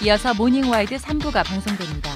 이어서 모닝와이드 3부가 방송됩니다.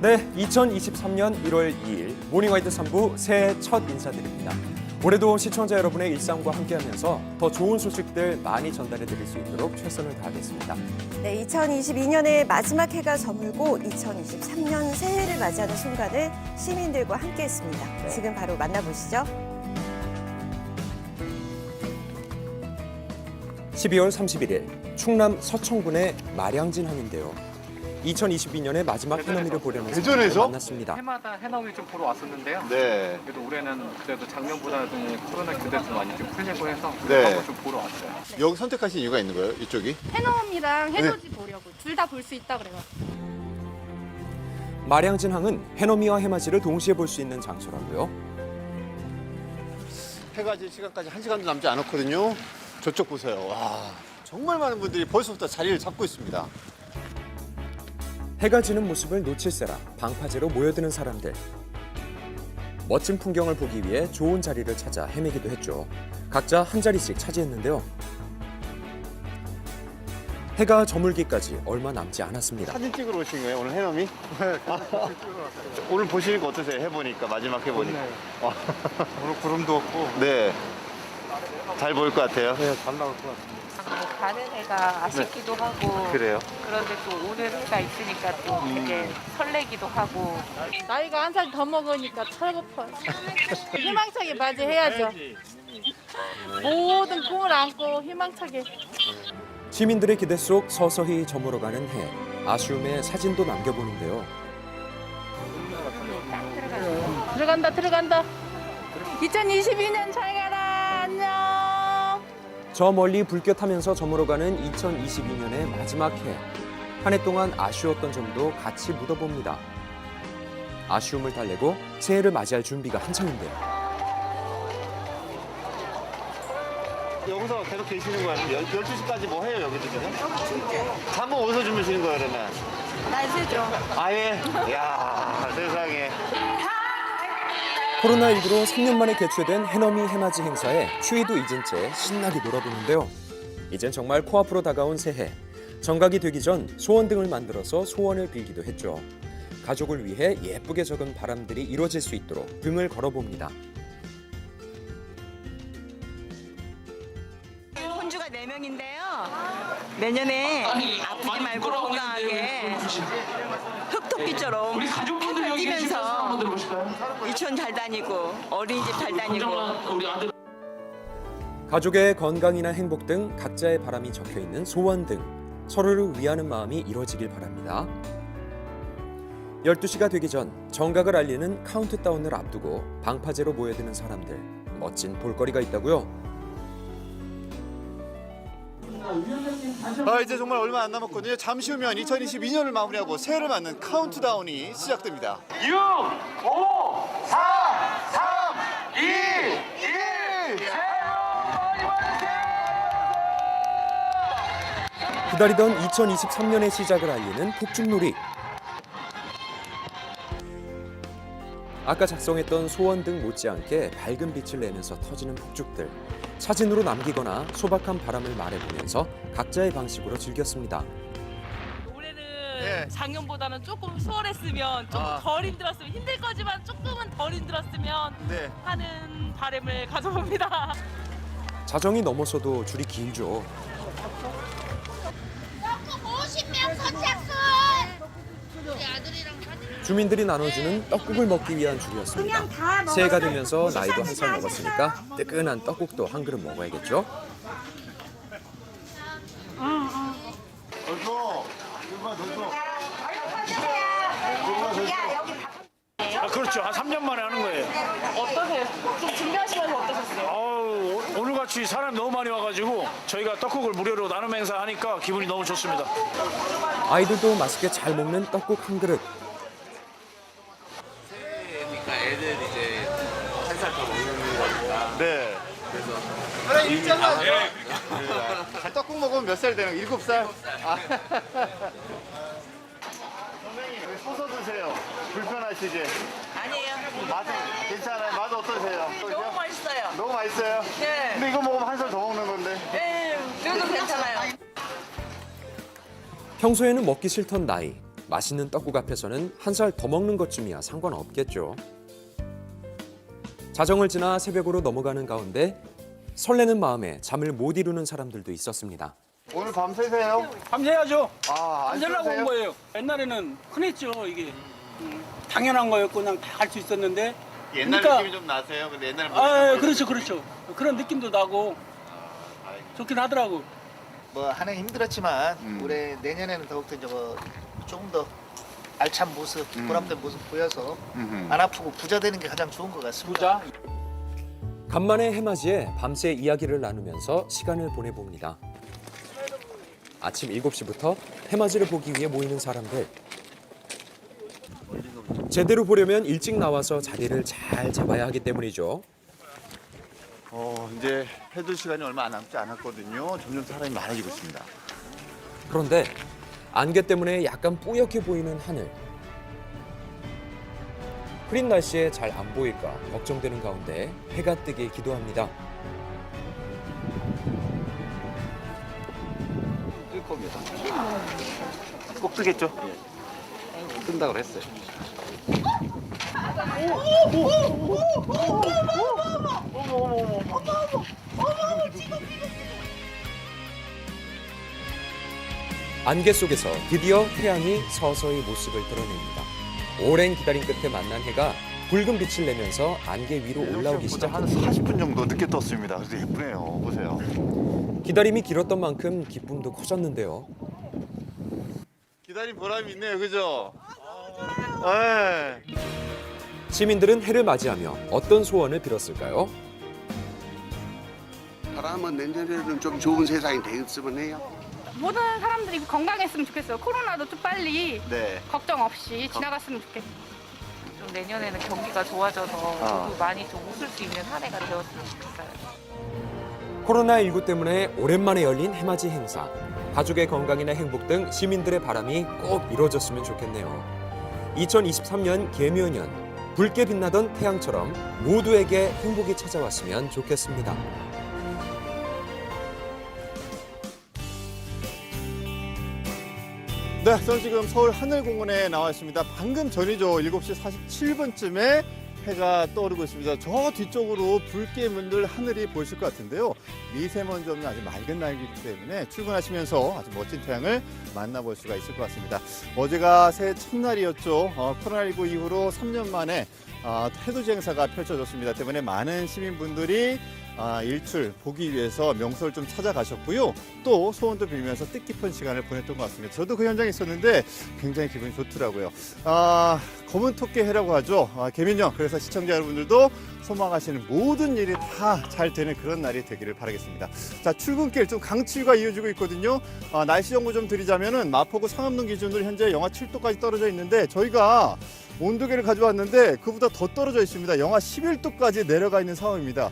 네, 2023년 1월 2일 모닝와이드 3부 새해 첫 인사드립니다. 올해도 시청자 여러분의 일상과 함께하면서 더 좋은 소식들 많이 전달해드릴 수 있도록 최선을 다하겠습니다. 네, 2022년의 마지막 해가 저물고 2023년 새해를 맞이하는 순간을 시민들과 함께했습니다. 네. 지금 바로 만나보시죠. 12월 31일 충남 서청군의 마량진항인데요. 2022년의 마지막 해넘이를 보려면서 대전에서? 만났습니다. 해마다 해넘이 좀 보러 왔었는데요. 네. 그래도 올해는 그래도 작년보다는 코로나 기대도 많이 좀 풀리고 해서 네. 한번 좀 보러 왔어요. 여기 선택하신 이유가 있는 거예요? 이쪽이? 해넘이랑 해돋이 보려고 둘 다 볼 수 있다 그래요. 마량진항은 해넘이와 해맞이를 동시에 볼 수 있는 장소라고요. 해가 질 시간까지 1시간도 남지 않았거든요. 저쪽 보세요. 와, 정말 많은 분들이 벌써부터 자리를 잡고 있습니다. 해가 지는 모습을 놓칠세라 방파제로 모여드는 사람들. 멋진 풍경을 보기 위해 좋은 자리를 찾아 헤매기도 했죠. 각자 한 자리씩 차지했는데요. 해가 저물기까지 얼마 남지 않았습니다. 사진 찍으러 오신 거예요, 오늘 해넘이? 네, 오늘 보시니까 어떠세요? 해보니까, 마지막 해보니까. 오늘 구름도 없고 네. 잘 보일 것 같아요. 네, 잘 나올 것 같아요. 가는 해가 아쉽기도 하고 그래요? 그런데 또 오는 해가 있으니까 또 되게 설레기도 하고 나이가 한 살 더 먹으니까 철고파. 희망차게 맞이해야죠. 모든 꿈을 안고 희망차게. 시민들의 기대 속 서서히 저물어가는 해. 아쉬움에 사진도 남겨보는데요. 들어간다. 2022년 잘 가라. 안녕. 저 멀리 불볕하면서 저물어가는 2022년의 마지막 해. 한 해 동안 아쉬웠던 점도 같이 묻어봅니다. 아쉬움을 달래고 새해를 맞이할 준비가 한창인데요. 여기서 계속 계시는 거예요? 12시까지 뭐 해요, 여기서 지금? 잠은 어디서 주무시는 거예요, 그러면? 날씨죠. 아예? 이야, 세상에. 코로나19로 3년 만에 개최된 해넘이 해맞이 행사에 추위도 잊은 채 신나게 놀아보는데요. 이젠 정말 코앞으로 다가온 새해. 정각이 되기 전 소원등을 만들어서 소원을 빌기도 했죠. 가족을 위해 예쁘게 적은 바람들이 이루어질 수 있도록 등을 걸어봅니다. 손주가 4명인데요. 내년에 아프지 말고 건강하게 흙토끼처럼 팍팍 뛰면서 유치원 잘 다니고 어린이집 잘 다니고 가족의 건강이나 행복 등 각자의 바람이 적혀있는 소원 등 서로를 위하는 마음이 이루어지길 바랍니다. 12시가 되기 전 정각을 알리는 카운트다운을 앞두고 방파제로 모여드는 사람들. 멋진 볼거리가 있다고요? 이제 정말 얼마 안 남았거든요. 잠시 후면 2022년을 마무리하고 새해를 맞는 카운트다운이 시작됩니다. 6, 5, 4, 3, 2, 1. 기다리던 2023년의 시작을 알리는 폭죽놀이. 아까 작성했던 소원 등 못지않게 밝은 빛을 내면서 터지는 폭죽들. 사진으로 남기거나 소박한 바람을 말해보면서 각자의 방식으로 즐겼습니다. 올해는 예. 네. 작년보다는 조금 수월했으면 조금 아. 덜 힘들었으면 힘들 거지만 조금은 덜 힘들었으면 네. 하는 바람을 가져봅니다. 자정이 넘어서도 줄이 길죠. 50명 선착순! 주민들이 나눠주는 떡국을 먹기 위한 줄이었습니다. 새해가 되면서 나이도 한 살 먹었으니까 뜨끈한 떡국도 한 그릇 먹어야겠죠. 그렇죠. 한 3년 만에 하는 거예요. 어떠세요? 좀 준비하시면서 어떠셨어요? 오늘같이 사람이 너무 많이 와가지고 저희가 떡국을 무료로 나눔 행사하니까 기분이 너무 좋습니다. 아이들도 맛있게 잘 먹는 떡국 한 그릇. 그러니까 애들 이제 한 살 더 먹는 거니까. 네. 그래서 일장만. 떡국 먹으면 몇 살 되는 거? 7살? 아. 선생님, 여기 서서 드세요. 불편하시지? 아니에요. 맛은 괜찮아요? 맛 어떠세요? 너무 맛있어요. 너무 맛있어요? 네. 근데 이거 먹으면 한 살 더 먹는 건데. 네, 그래도 괜찮아요. 평소에는 먹기 싫던 나이. 맛있는 떡국 앞에서는 한 살 더 먹는 것쯤이야 상관없겠죠. 자정을 지나 새벽으로 넘어가는 가운데 설레는 마음에 잠을 못 이루는 사람들도 있었습니다. 오늘 밤 새세요? 밤새야죠. 아, 안 밤새려고 온 새세요? 거예요. 옛날에는 흔했죠, 이게. 당연한 거였고 그냥 다 할 수 있었는데. 옛날 그러니까- 느낌이 좀 나세요? 근데 옛날에 그렇죠. 그런 느낌도 나고 좋긴 하더라고. 뭐 하는 힘들었지만 올해 내년에는 더욱더 이제 뭐 조금 더 알찬 모습, 보람된 모습 보여서 안 아프고 부자 되는 게 가장 좋은 것 같습니다. 부자. 간만에 해맞이에 밤새 이야기를 나누면서 시간을 보내봅니다. 아침 7시부터 해맞이를 보기 위해 모이는 사람들. 제대로 보려면 일찍 나와서 자리를 잘 잡아야 하기 때문이죠. 이제 해질 시간이 얼마 남지 않았거든요. 점점 사람이 많아지고 있습니다. 그런데 안개 때문에 약간 뿌옇게 보이는 하늘. 흐린 날씨에 잘 안 보일까 걱정되는 가운데 해가 뜨길 기도합니다. 뜰 겁니다. 꼭 뜨겠죠? 뜬다고 그랬어요. 안개 속에서 드디어 태양이 서서히 모습을 드러냅니다. 오랜 기다림 끝에 만난 해가 붉은 빛을 내면서 안개 위로 올라오기 한 시작합니다. 40분 정도 늦게 떴습니다. 그래서 예쁘네요. 보세요. 기다림이 길었던 만큼 기쁨도 커졌는데요. 기다린 보람이 있네요. 그죠? 네. 시민들은 해를 맞이하며 어떤 소원을 빌었을까요? 바람은 내년에는 좀 좋은 세상이 되었으면 해요. 모든 사람들이 건강했으면 좋겠어요. 코로나도 좀 빨리 네. 걱정 없이 지나갔으면 좋겠어요. 좀 내년에는 경기가 좋아져서 저도 많이 좀 웃을 수 있는 한 해가 되었으면 좋겠어요. 코로나19 때문에 오랜만에 열린 해맞이 행사. 가족의 건강이나 행복 등 시민들의 바람이 꼭 이루어졌으면 좋겠네요. 2023년 개묘년, 붉게 빛나던 태양처럼 모두에게 행복이 찾아왔으면 좋겠습니다. 네, 저는 지금 서울 하늘공원에 나와 있습니다. 방금 전이죠. 7시 47분쯤에 해가 떠오르고 있습니다. 저 뒤쪽으로 붉게 물들 하늘이 보이실 것 같은데요. 미세먼지 없는 아주 맑은 날이기 때문에 출근하시면서 아주 멋진 태양을 만나볼 수가 있을 것 같습니다. 어제가 새해 첫날이었죠. 코로나19 이후로 3년 만에 해돋이 행사가 펼쳐졌습니다. 때문에 많은 시민분들이 일출 보기 위해서 명소를 좀 찾아가셨고요. 또 소원도 빌면서 뜻깊은 시간을 보냈던 것 같습니다. 저도 그 현장에 있었는데 굉장히 기분이 좋더라고요. 검은 토끼 해라고 하죠. 개민령. 그래서 시청자 여러분들도 소망하시는 모든 일이 다 잘 되는 그런 날이 되기를 바라겠습니다. 자, 출근길 좀 강추위가 이어지고 있거든요. 날씨 정보 좀 드리자면은 마포구 상암동 기준으로 현재 영하 7도까지 떨어져 있는데 저희가 온도계를 가져왔는데 그보다 더 떨어져 있습니다. 영하 11도까지 내려가 있는 상황입니다.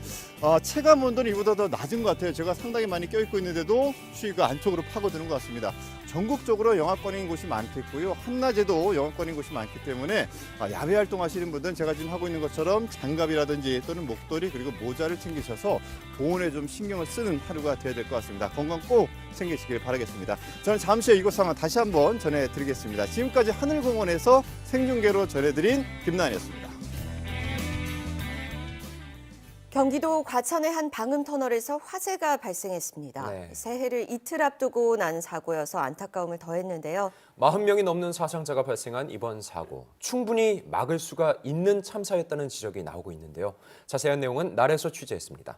체감 온도는 이보다 더 낮은 것 같아요. 제가 상당히 많이 껴있고 있는데도 추위가 안쪽으로 파고드는 것 같습니다. 전국적으로 영하권인 곳이 많겠고요. 한낮에도 영하권인 곳이 많기 때문에 야외 활동하시는 분들은 제가 지금 하고 있는 것처럼 장갑이라든지 또는 목도리 그리고 모자를 챙기셔서 보온에 좀 신경을 쓰는 하루가 되어야 될 것 같습니다. 건강 꼭 챙기시길 바라겠습니다. 저는 잠시 후 이곳 상황 다시 한번 전해드리겠습니다. 지금까지 하늘공원에서 생중계로 전해드린 김나연이었습니다. 경기도 과천의 한 방음터널에서 화재가 발생했습니다. 네. 새해를 이틀 앞두고 난 사고여서 안타까움을 더했는데요. 40명이 넘는 사상자가 발생한 이번 사고. 충분히 막을 수가 있는 참사였다는 지적이 나오고 있는데요. 자세한 내용은 날에서 취재했습니다.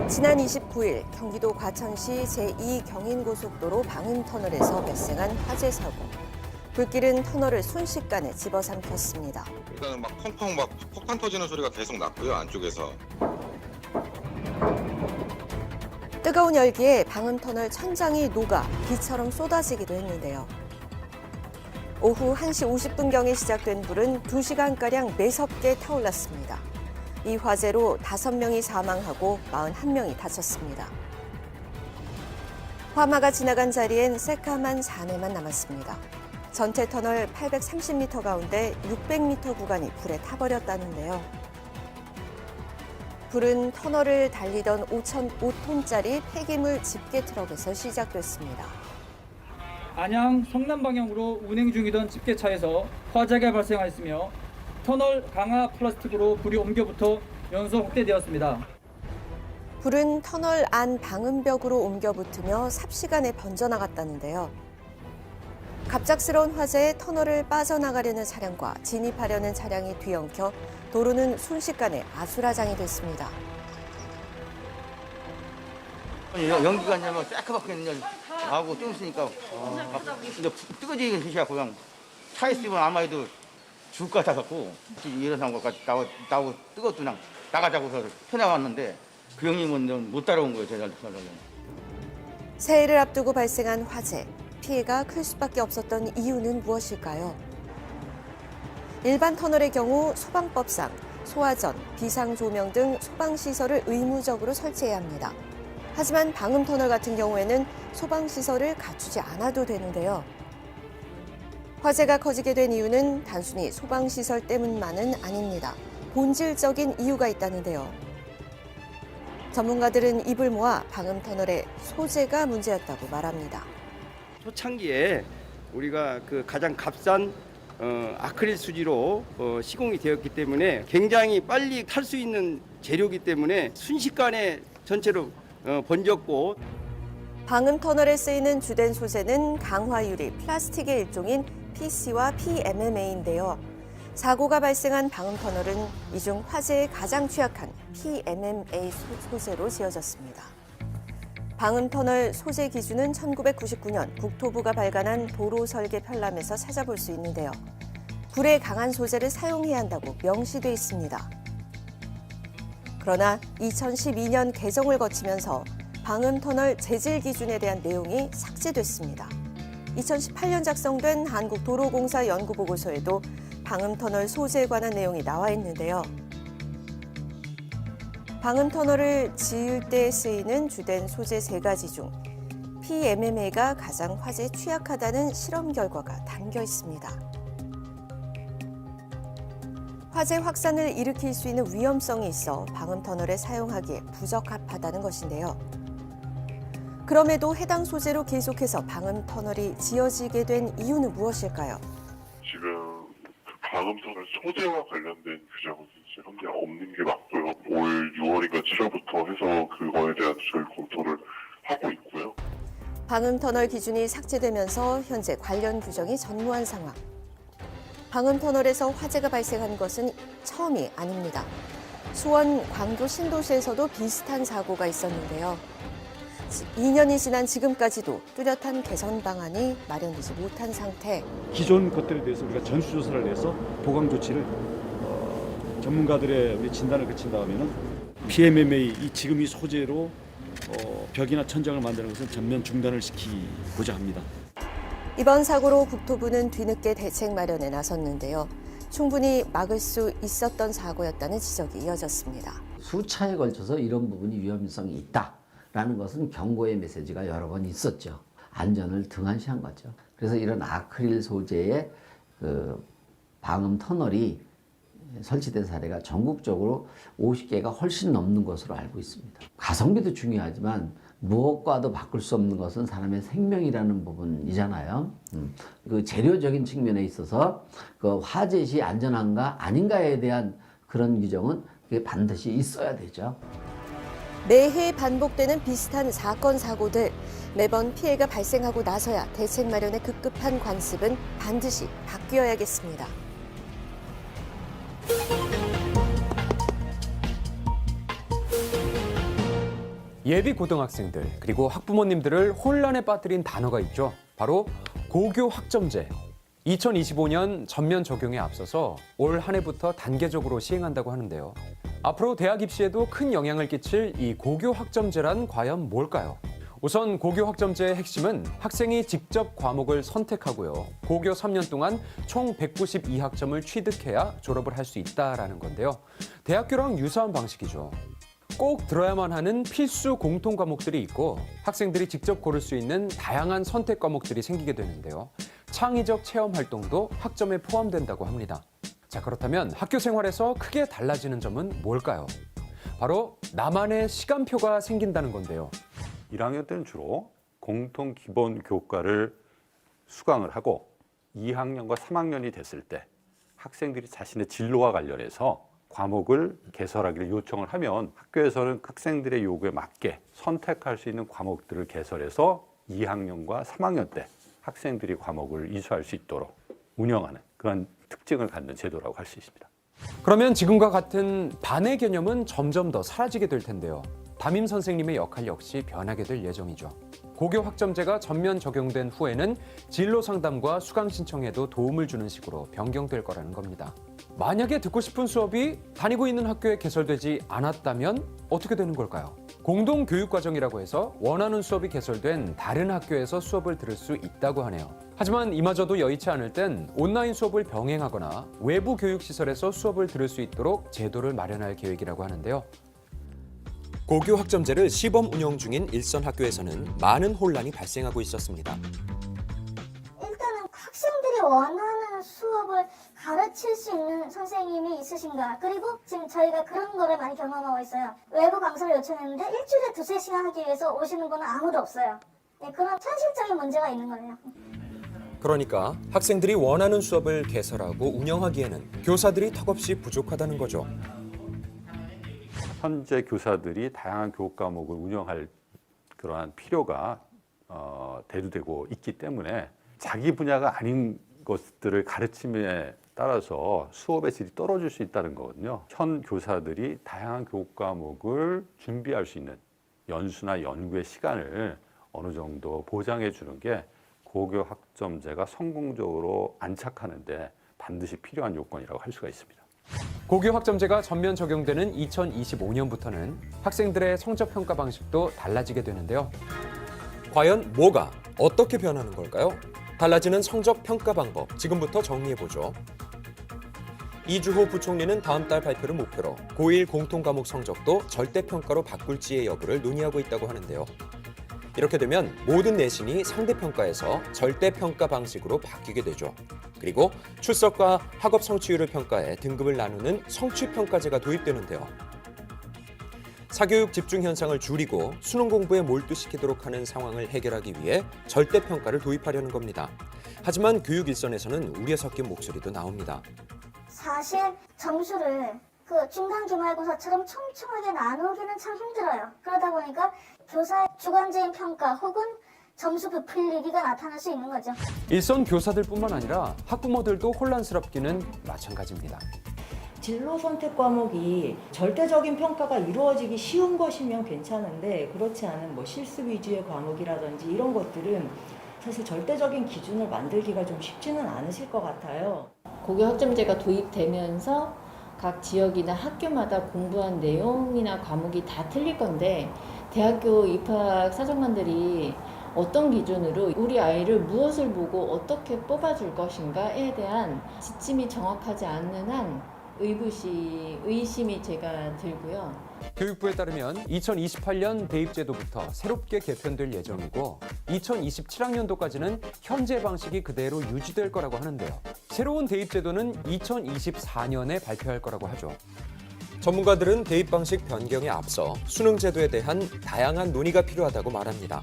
지난 29일 경기도 과천시 제2경인고속도로 방음터널에서 발생한 화재 사고. 불길은 터널을 순식간에 집어삼켰습니다. 일단은 막 펑펑 막 폭탄 터지는 소리가 계속 났고요, 안쪽에서. 뜨거운 열기에 방음터널 천장이 녹아 비처럼 쏟아지기도 했는데요. 오후 1시 50분경에 시작된 불은 2시간가량 매섭게 타올랐습니다. 이 화재로 5명이 사망하고 41명이 다쳤습니다. 화마가 지나간 자리엔 새까만 사내만 남았습니다. 전체 터널 830m 가운데 600m 구간이 불에 타버렸다는데요. 불은 터널을 달리던 5,005톤짜리 폐기물 집게 트럭에서 시작됐습니다. 안양 성남 방향으로 운행 중이던 집게차에서 화재가 발생하였으며 터널 강화 플라스틱으로 불이 옮겨붙어 연소 확대되었습니다. 불은 터널 안 방음벽으로 옮겨 붙으며 삽시간에 번져나갔다는데요. 갑작스러운 화재에 터널을 빠져나가려는 차량과 진입하려는 차량이 뒤엉켜 도로는 순식간에 아수라장이 됐습니다. 연기가 이제 막 새까맣게 나오고 좀 있으니까 이제 뜨거지게 시작하고 그냥 차에 있으면 아마 해도 죽을 것 같아갖고 이런 상황까지 나오고 뜨겁도 그냥 나가자고서 쳐나왔는데 그 형님은 못 따라온 거예요. 제가. 새해를 앞두고 발생한 화재. 피해가 클 수밖에 없었던 이유는 무엇일까요? 일반 터널의 경우 소방법상 소화전, 비상조명 등 소방시설을 의무적으로 설치해야 합니다. 하지만 방음터널 같은 경우에는 소방시설을 갖추지 않아도 되는데요. 화재가 커지게 된 이유는 단순히 소방시설 때문만은 아닙니다. 본질적인 이유가 있다는데요. 전문가들은 입을 모아 방음터널의 소재가 문제였다고 말합니다. 초창기에 우리가 그 가장 값싼 아크릴 수지로 시공이 되었기 때문에 굉장히 빨리 탈 수 있는 재료이기 때문에 순식간에 전체로 번졌고, 방음터널에 쓰이는 주된 소재는 강화유리, 플라스틱의 일종인 PC와 PMMA인데요. 사고가 발생한 방음터널은 이 중 화재에 가장 취약한 PMMA 소재로 지어졌습니다. 방음터널 소재 기준은 1999년 국토부가 발간한 도로 설계 편람에서 찾아볼 수 있는데요. 불에 강한 소재를 사용해야 한다고 명시돼 있습니다. 그러나 2012년 개정을 거치면서 방음터널 재질 기준에 대한 내용이 삭제됐습니다. 2018년 작성된 한국도로공사 연구보고서에도 방음터널 소재에 관한 내용이 나와 있는데요. 방음터널을 지을 때 쓰이는 주된 소재 3가지 중 PMMA가 가장 화재에 취약하다는 실험 결과가 담겨 있습니다. 화재 확산을 일으킬 수 있는 위험성이 있어 방음터널에 사용하기에 부적합하다는 것인데요. 그럼에도 해당 소재로 계속해서 방음터널이 지어지게 된 이유는 무엇일까요? 지금 방음터널 소재와 관련된 규정은 현재 없는 게 맞고요. 올 6월인가 7월부터 해서 그거에 대한 저희 검토를 하고 있고요. 방음터널 기준이 삭제되면서 현재 관련 규정이 전무한 상황. 방음터널에서 화재가 발생한 것은 처음이 아닙니다. 수원, 광주 신도시에서도 비슷한 사고가 있었는데요. 2년이 지난 지금까지도 뚜렷한 개선 방안이 마련되지 못한 상태. 기존 것들에 대해서 우리가 전수조사를 해서 보강 조치를 전문가들의 우리 진단을 거친 다음에는 PMMA 지금 이 소재로 벽이나 천장을 만드는 것은 전면 중단을 시키고자 합니다. 이번 사고로 국토부는 뒤늦게 대책 마련에 나섰는데요. 충분히 막을 수 있었던 사고였다는 지적이 이어졌습니다. 수차에 걸쳐서 이런 부분이 위험성이 있다라는 것은 경고의 메시지가 여러 번 있었죠. 안전을 등한시한 거죠. 그래서 이런 아크릴 소재의 방음 터널이 설치된 사례가 전국적으로 50개가 훨씬 넘는 것으로 알고 있습니다. 가성비도 중요하지만 무엇과도 바꿀 수 없는 것은 사람의 생명이라는 부분이잖아요. 그 재료적인 측면에 있어서 그 화재 시 안전한가 아닌가에 대한 그런 규정은 그게 반드시 있어야 되죠. 매해 반복되는 비슷한 사건 사고들, 매번 피해가 발생하고 나서야 대책 마련의 급급한 관습은 반드시 바뀌어야겠습니다. 예비 고등학생들 그리고 학부모님들을 혼란에 빠뜨린 단어가 있죠. 바로 고교 학점제. 2025년 전면 적용에 앞서서 올 한 해부터 단계적으로 시행한다고 하는데요. 앞으로 대학 입시에도 큰 영향을 끼칠 이 고교 학점제란 과연 뭘까요? 우선 고교 학점제의 핵심은 학생이 직접 과목을 선택하고요. 고교 3년 동안 총 192학점을 취득해야 졸업을 할 수 있다라는 건데요. 대학교랑 유사한 방식이죠. 꼭 들어야만 하는 필수 공통 과목들이 있고 학생들이 직접 고를 수 있는 다양한 선택 과목들이 생기게 되는데요. 창의적 체험 활동도 학점에 포함된다고 합니다. 자, 그렇다면 학교 생활에서 크게 달라지는 점은 뭘까요? 바로 나만의 시간표가 생긴다는 건데요. 1학년 때는 주로 공통 기본 교과를 수강을 하고 2학년과 3학년이 됐을 때 학생들이 자신의 진로와 관련해서 과목을 개설하기를 요청을 하면 학교에서는 학생들의 요구에 맞게 선택할 수 있는 과목들을 개설해서 2학년과 3학년 때 학생들이 과목을 이수할 수 있도록 운영하는 그런 특징을 갖는 제도라고 할 수 있습니다. 그러면 지금과 같은 반의 개념은 점점 더 사라지게 될 텐데요. 담임 선생님의 역할 역시 변하게 될 예정이죠. 고교 학점제가 전면 적용된 후에는 진로 상담과 수강 신청에도 도움을 주는 식으로 변경될 거라는 겁니다. 만약에 듣고 싶은 수업이 다니고 있는 학교에 개설되지 않았다면 어떻게 되는 걸까요? 공동교육과정이라고 해서 원하는 수업이 개설된 다른 학교에서 수업을 들을 수 있다고 하네요. 하지만 이마저도 여의치 않을 땐 온라인 수업을 병행하거나 외부 교육시설에서 수업을 들을 수 있도록 제도를 마련할 계획이라고 하는데요. 고교 학점제를 시범 운영 중인 일선 학교에서는 많은 혼란이 발생하고 있었습니다. 일단은 학생들이 원하는 수업을 가르칠 수 있는 선생님이 있으신가? 그리고 지금 저희가 그런 거를 많이 경험하고 있어요. 외부 강사를 요청했는데 일주일에 2-3시간 하기 위해서 오시는 분은 아무도 없어요. 네, 그런 현실적인 문제가 있는 거예요. 그러니까 학생들이 원하는 수업을 개설하고 운영하기에는 교사들이 턱없이 부족하다는 거죠. 현재 교사들이 다양한 교육 과목을 운영할 그러한 필요가 대두되고 있기 때문에 자기 분야가 아닌 것들을 가르침에 따라서 수업의 질이 떨어질 수 있다는 거거든요. 현 교사들이 다양한 교육 과목을 준비할 수 있는 연수나 연구의 시간을 어느 정도 보장해 주는 게 고교 학점제가 성공적으로 안착하는 데 반드시 필요한 요건이라고 할 수가 있습니다. 고교 학점제가 전면 적용되는 2025년부터는 학생들의 성적 평가 방식도 달라지게 되는데요. 과연 뭐가 어떻게 변하는 걸까요? 달라지는 성적 평가 방법 지금부터 정리해보죠. 이주호 부총리는 다음 달 발표를 목표로 고1 공통과목 성적도 절대평가로 바꿀지의 여부를 논의하고 있다고 하는데요. 이렇게 되면 모든 내신이 상대평가에서 절대평가 방식으로 바뀌게 되죠. 그리고 출석과 학업 성취율을 평가해 등급을 나누는 성취평가제가 도입되는데요. 사교육 집중 현상을 줄이고 수능 공부에 몰두시키도록 하는 상황을 해결하기 위해 절대평가를 도입하려는 겁니다. 하지만 교육 일선에서는 우려 섞인 목소리도 나옵니다. 사실 점수를 그 중간 기말고사처럼 촘촘하게 나누기는 참 힘들어요. 그러다 보니까 교사의 주관적인 평가 혹은 점수 부풀리기가 나타날 수 있는 거죠. 일선 교사들뿐만 아니라 학부모들도 혼란스럽기는 마찬가지입니다. 진로 선택 과목이 절대적인 평가가 이루어지기 쉬운 것이면 괜찮은데 그렇지 않은 뭐 실습 위주의 과목이라든지 이런 것들은 사실 절대적인 기준을 만들기가 좀 쉽지는 않으실 것 같아요. 고교 학점제가 도입되면서 각 지역이나 학교마다 공부한 내용이나 과목이 다 틀릴 건데 대학교 입학 사정관들이 어떤 기준으로 우리 아이를 무엇을 보고 어떻게 뽑아줄 것인가에 대한 지침이 정확하지 않는 한 의심이 제가 들고요. 교육부에 따르면 2028년 대입제도부터 새롭게 개편될 예정이고 2027학년도까지는 현재 방식이 그대로 유지될 거라고 하는데요. 새로운 대입제도는 2024년에 발표할 거라고 하죠. 전문가들은 대입 방식 변경에 앞서 수능 제도에 대한 다양한 논의가 필요하다고 말합니다.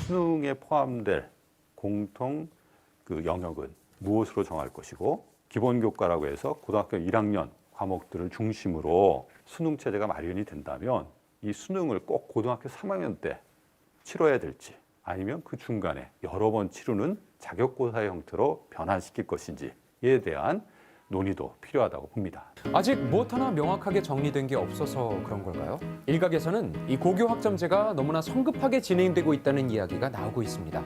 수능에 포함될 공통 그 영역은 무엇으로 정할 것이고 기본교과라고 해서 고등학교 1학년 과목들을 중심으로 수능 체제가 마련이 된다면 이 수능을 꼭 고등학교 3학년 때 치러야 될지 아니면 그 중간에 여러 번 치르는 자격고사 형태로 변환시킬 것인지에 대한 논의도 필요하다고 봅니다. 아직 무엇 하나 명확하게 정리된 게 없어서 그런 걸까요? 일각에서는 이 고교 학점제가 너무나 성급하게 진행되고 있다는 이야기가 나오고 있습니다.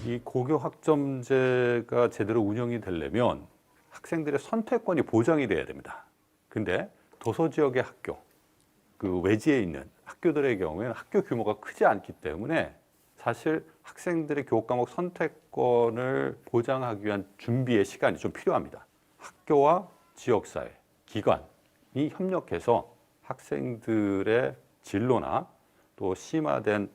이 고교 학점제가 제대로 운영이 되려면 학생들의 선택권이 보장이 돼야 됩니다. 근데 도서 지역의 학교, 그 외지에 있는 학교들의 경우에는 학교 규모가 크지 않기 때문에 사실 학생들의 교육 과목 선택권을 보장하기 위한 준비의 시간이 좀 필요합니다. 학교와 지역사회, 기관이 협력해서 학생들의 진로나 또 심화된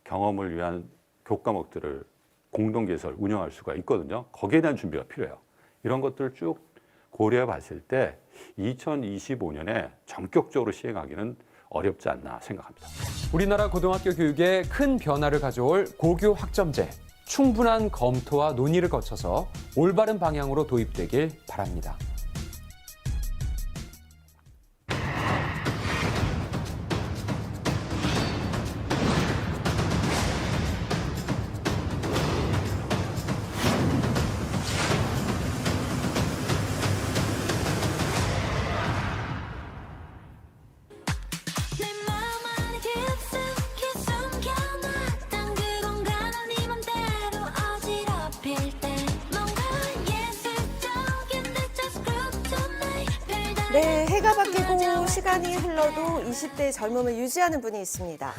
경험을 위한 교육 과목들을 공동 개설, 운영할 수가 있거든요. 거기에 대한 준비가 필요해요. 이런 것들을 쭉 고려해 봤을 때 2025년에 전격적으로 시행하기는 어렵지 않나 생각합니다. 우리나라 고등학교 교육에 큰 변화를 가져올 고교 학점제. 충분한 검토와 논의를 거쳐서 올바른 방향으로 도입되길 바랍니다. 네, 해가 바뀌고 시간이 흘러도 20대의 젊음을 유지하는 분이 있습니다.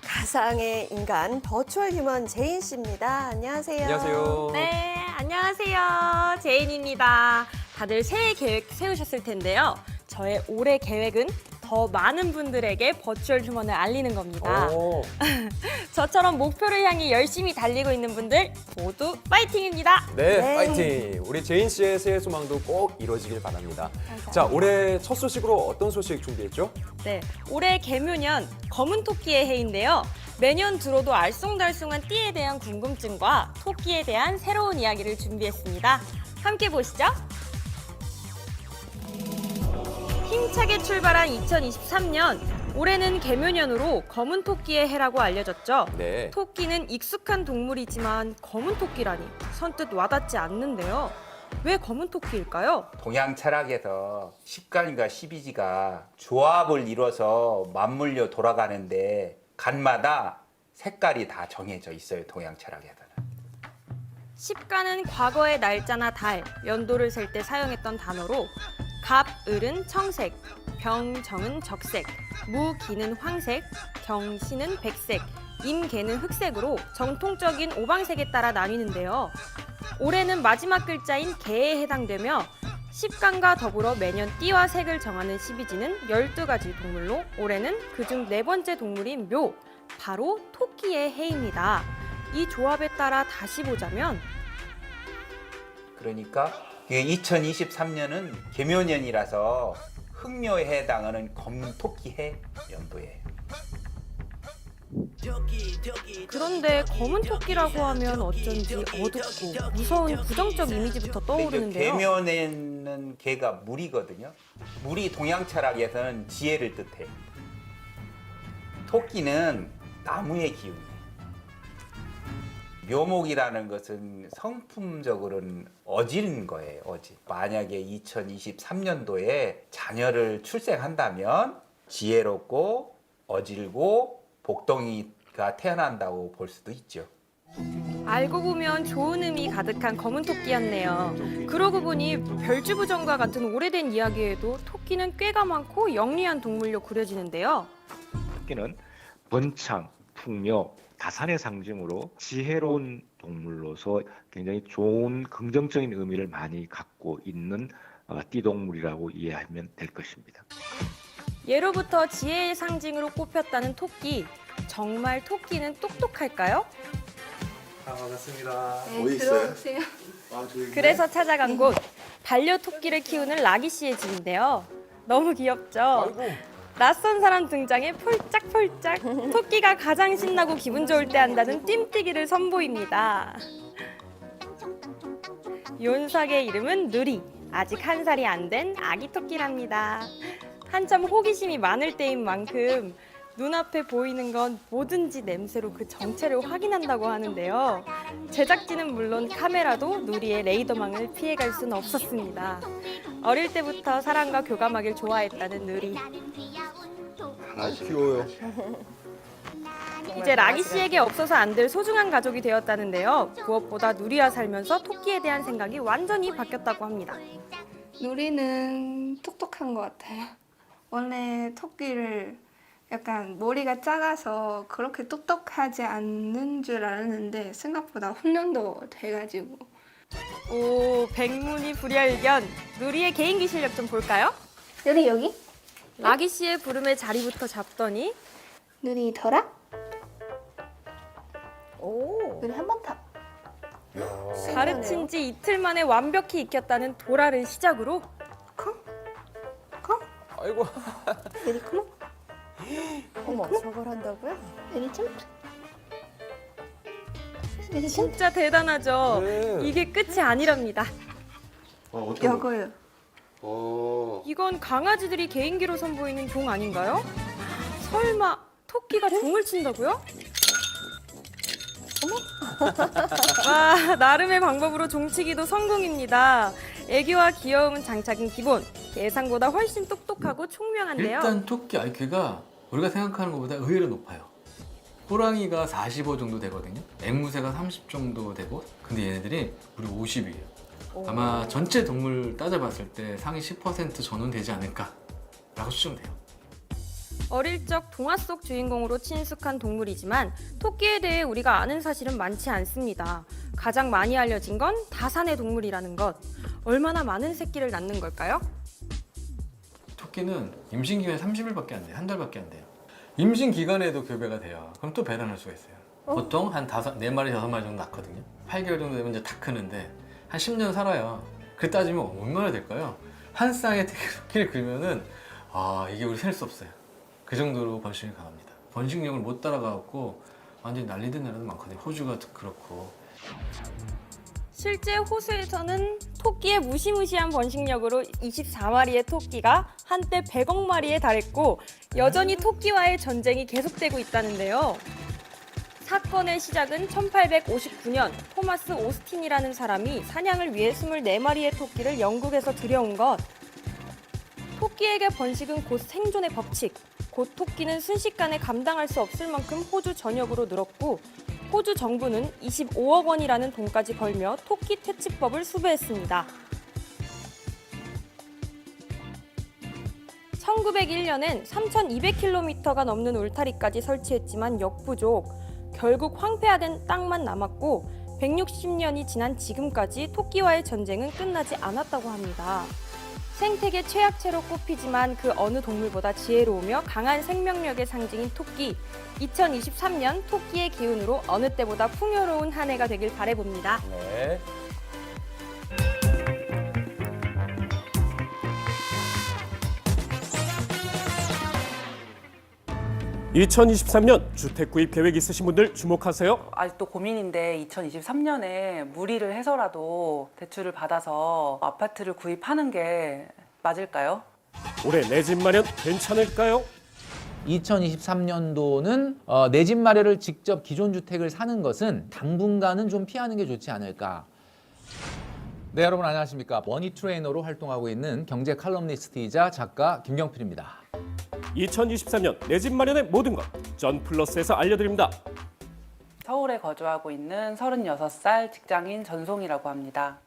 가상의 인간, 버추얼 휴먼 제인 씨입니다. 안녕하세요. 안녕하세요. 네, 안녕하세요. 제인입니다. 다들 새해 계획 세우셨을 텐데요. 저의 올해 계획은 더 많은 분들에게 버추얼 휴먼을 알리는 겁니다. 저처럼 목표를 향해 열심히 달리고 있는 분들 모두 파이팅입니다. 네, 파이팅! 우리 제인 씨의 새해 소망도 꼭 이루어지길 바랍니다. 자, 올해 첫 소식으로 어떤 소식 준비했죠? 네, 올해 개묘년 검은 토끼의 해인데요. 매년 들어도 알쏭달쏭한 띠에 대한 궁금증과 토끼에 대한 새로운 이야기를 준비했습니다. 함께 보시죠. 힘차게 출발한 2023년, 올해는 개묘년으로 검은 토끼의 해라고 알려졌죠. 네. 토끼는 익숙한 동물이지만 검은 토끼라니 선뜻 와닿지 않는데요. 왜 검은 토끼일까요? 동양 철학에서 10간과 12지가 조합을 이뤄서 맞물려 돌아가는데 간마다 색깔이 다 정해져 있어요, 동양 철학에서는. 10간은 과거의 날짜나 달, 연도를 셀 때 사용했던 단어로 갑, 을은 청색, 병, 정은 적색, 무, 기는 황색, 경, 신은 백색, 임, 개는 흑색으로 정통적인 오방색에 따라 나뉘는데요. 올해는 마지막 글자인 개에 해당되며 10간과 더불어 매년 띠와 색을 정하는 12지는 12가지 동물로 올해는 그중 4번째 동물인 묘, 바로 토끼의 해입니다. 이 조합에 따라 다시 보자면 그러니까 2023년은 개묘년이라서 흑묘에 해당하는 검은 토끼해 연도예요. 그런데 검은 토끼라고 하면 어쩐지 어둡고 무서운 부정적 이미지부터 떠오르는데요. 개묘에는 개가 물이거든요. 물이 동양 철학에서는 지혜를 뜻해요. 토끼는 나무의 기운이에요. 묘목이라는 것은 성품적으로는 어진 거예요, 어진. 만약에 2023년도에 자녀를 출생한다면 지혜롭고 어질고 복덩이가 태어난다고 볼 수도 있죠. 알고 보면 좋은 의미 가득한 검은 토끼였네요. 그러고 보니 별주부전과 같은 오래된 이야기에도 토끼는 꾀가 많고 영리한 동물로 그려지는데요. 토끼는 번창, 풍요, 다산의 상징으로 지혜로운 동물로서 굉장히 좋은 긍정적인 의미를 많이 갖고 있는 띠동물이라고 이해하면 될 것입니다. 예로부터 지혜의 상징으로 꼽혔다는 토끼. 정말 토끼는 똑똑할까요? 반갑습니다. 네, 들어오세요. 그래서 찾아간 곳, 반려 토끼를 키우는 라기 씨의 집인데요. 너무 귀엽죠? 낯선 사람 등장에 폴짝폴짝 토끼가 가장 신나고 기분 좋을 때 한다는 뜀뛰기를 선보입니다. 윤석의 이름은 누리. 아직 1살이 안 된 아기 토끼랍니다. 한참 호기심이 많을 때인 만큼 눈앞에 보이는 건 뭐든지 냄새로 그 정체를 확인한다고 하는데요. 제작진은 물론 카메라도 누리의 레이더망을 피해갈 수는 없었습니다. 어릴 때부터 사람과 교감하길 좋아했다는 누리. 귀여워요. 이제 라기 씨에게 없어서 안 될 소중한 가족이 되었다는데요. 무엇보다 누리와 살면서 토끼에 대한 생각이 완전히 바뀌었다고 합니다. 누리는 똑똑한 것 같아요. 원래 토끼를 약간 머리가 작아서 그렇게 똑똑하지 않는 줄 알았는데 생각보다 훈련도 돼가지고. 오, 백문이 불여일견. 누리의 개인기 실력 좀 볼까요? 누리 여기? 라기 씨의 부름에 자리부터 잡더니 누리 더라? 오. 누리 한 번 더. 가르친 지 이틀 만에 완벽히 익혔다는 도라를 시작으로 아이고. 누리 컴온. 어머, 저걸 한다고요? 누리 좀. 진짜 대단하죠? 이게 끝이 아니랍니다. 여거요. 이건 강아지들이 개인기로 선보이는 종 아닌가요? 설마 토끼가 종을 친다고요? 와, 나름의 방법으로 종치기도 성공입니다. 애교와 귀여움은 장착은 기본. 예상보다 훨씬 똑똑하고 총명한데요. 일단 토끼 IQ가 우리가 생각하는 것보다 의외로 높아요. 호랑이가 45 정도 되거든요. 앵무새가 30 정도 되고, 근데 얘네들이 우리 50이에요. 아마 전체 동물 따져봤을 때 상위 10% 전원 되지 않을까라고 추정돼요. 어릴 적 동화 속 주인공으로 친숙한 동물이지만 토끼에 대해 우리가 아는 사실은 많지 않습니다. 가장 많이 알려진 건 다산의 동물이라는 것. 얼마나 많은 새끼를 낳는 걸까요? 토끼는 임신 기간이 30일밖에 안 돼요. 한 달밖에 안 돼요. 임신 기간에도 교배가 돼요. 그럼 또 배란할 수가 있어요. 보통 한 4마리, 6마리 정도 낳거든요. 8개월 정도 되면 이제 다 크는데 한 10년 살아요. 그 따지면 얼마나 될까요? 한 쌍의 토끼를 그리면은 이게 우리 셀 수 없어요. 그 정도로 번식이 강합니다. 번식력을 못 따라가고 완전히 난리된 나라도 많거든요. 호주가 그렇고. 실제 호수에서는 토끼의 무시무시한 번식력으로 24마리의 토끼가 한때 100억 마리에 달했고 여전히 토끼와의 전쟁이 계속되고 있다는데요. 사건의 시작은 1859년 토마스 오스틴이라는 사람이 사냥을 위해 24마리의 토끼를 영국에서 들여온 것. 토끼에게 번식은 곧 생존의 법칙. 곧 토끼는 순식간에 감당할 수 없을 만큼 호주 전역으로 늘었고 호주 정부는 25억 원이라는 돈까지 벌며 토끼 퇴치법을 수배했습니다. 1901년엔 3,200km가 넘는 울타리까지 설치했지만 역부족. 결국 황폐화된 땅만 남았고 160년이 지난 지금까지 토끼와의 전쟁은 끝나지 않았다고 합니다. 생태계 최약체로 꼽히지만 그 어느 동물보다 지혜로우며 강한 생명력의 상징인 토끼. 2023년 토끼의 기운으로 어느 때보다 풍요로운 한 해가 되길 바라봅니다. 네. (2023년) 주택 구입 계획 있으신 분들 주목하세요. 아직도 고민인데 2023년에 무리를 해서라도 대출을 받아서 아파트를 구입하는 게 맞을까요? 올해 내 집 마련 괜찮을까요? 2023년도는 내 집 마련을 직접 기존 주택을 사는 것은 당분간은 좀 피하는 게 좋지 않을까. 네, 여러분 안녕하십니까. 머니 트레이너로 활동하고 있는 경제 칼럼니스트이자 작가 김경필입니다. 2023년 내 집 마련의 모든 것 전 플러스에서 알려드립니다. 서울에 거주하고 있는 36살 직장인 전송이라고 합니다.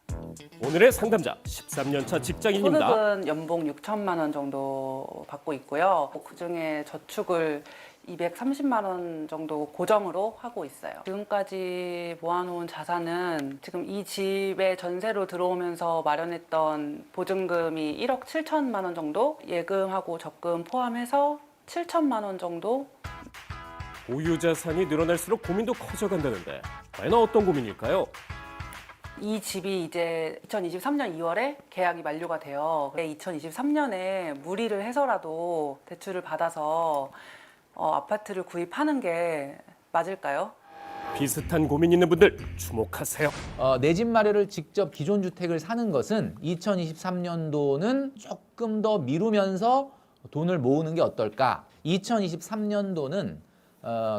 오늘의 상담자 13년차 직장인입니다. 소득은 연봉 6천만 원 정도 정도 받고 있고요. 그중에 저축을 230만 원 정도 고정으로 하고 있어요. 지금까지 모아놓은 자산은 지금 이 집에 전세로 들어오면서 마련했던 보증금이 1억 7천만 원 정도, 예금하고 적금 포함해서 7천만 원 정도. 보유 자산이 늘어날수록 고민도 커져간다는데 과연 어떤 고민일까요? 이 집이 이제 2023년 2월에 계약이 만료가 돼요. 2023년에 무리를 해서라도 대출을 받아서 아파트를 구입하는 게 맞을까요? 비슷한 고민 있는 분들 주목하세요. 내 집 마련을 직접 기존 주택을 사는 것은 2023년도는 조금 더 미루면서 돈을 모으는 게 어떨까? 2023년도는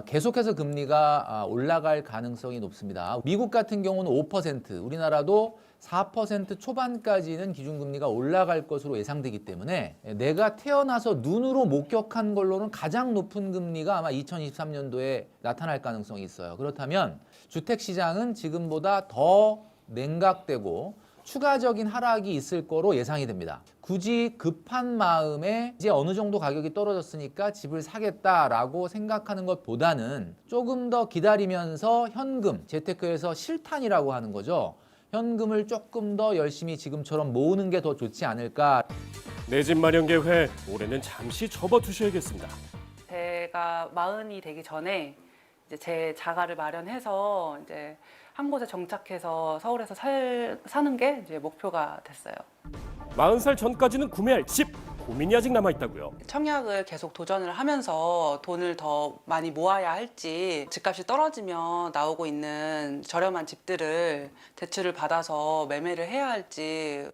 계속해서 금리가 올라갈 가능성이 높습니다. 미국 같은 경우는 5%, 우리나라도 4% 초반까지는 기준금리가 올라갈 것으로 예상되기 때문에 내가 태어나서 눈으로 목격한 걸로는 가장 높은 금리가 아마 2023년도에 나타날 가능성이 있어요. 그렇다면 주택시장은 지금보다 더 냉각되고 추가적인 하락이 있을 거로 예상이 됩니다. 굳이 급한 마음에 이제 어느 정도 가격이 떨어졌으니까 집을 사겠다라고 생각하는 것보다는 조금 더 기다리면서 현금, 재테크에서 실탄이라고 하는 거죠. 현금을 조금 더 열심히 지금처럼 모으는 게 더 좋지 않을까. 내 집 마련 계획 올해는 잠시 접어두셔야겠습니다. 제가 40이 되기 전에 이제 제 자가를 마련해서 이제 한 곳에 정착해서 서울에서 사는 게 이제 목표가 됐어요. 40살 전까지는 구매할 집 고민이 아직 남아있다고요. 청약을 계속 도전을 하면서 돈을 더 많이 모아야 할지, 집값이 떨어지면 나오고 있는 저렴한 집들을 대출을 받아서 매매를 해야 할지.